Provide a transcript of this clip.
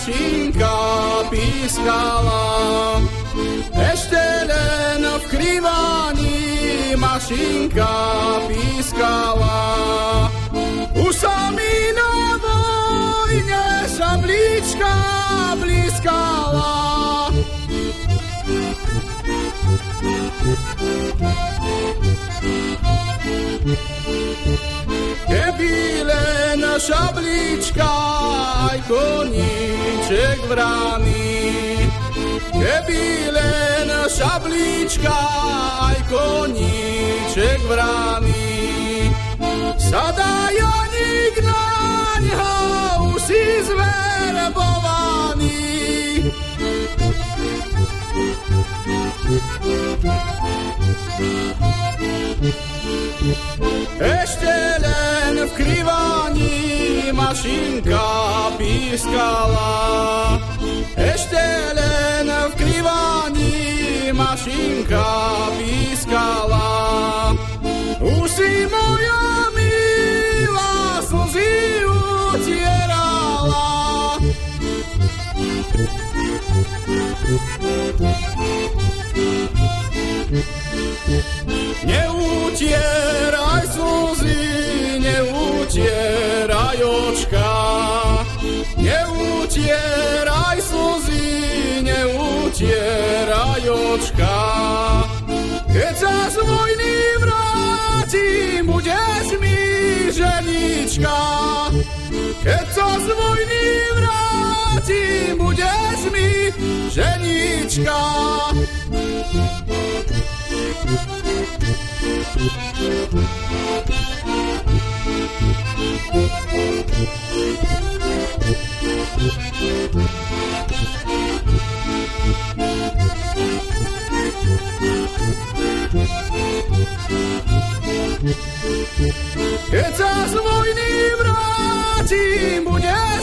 mašinka pískala. Ešte len v krývaní mašinka pískala. Už sa mi na vojne šablička blízkala. Keby len šablička aj koníček vraný, keby len šablička aj koníček vraný, sadajaník na ňa už si zverbovaný. Ešte len v krývaní mašinka pískala. Ešte len v krývaní mašinka pískala. Už si moja milá slzy utierala. Neutieraj slzy, neutieraj očka. Neutieraj slzy, neutieraj očka. Keď sa z vojny vrátim, budeš mi ženička. Keď sa z vojny vrátim, budeš mi ženička. Keď sa z vojny vrátim, budem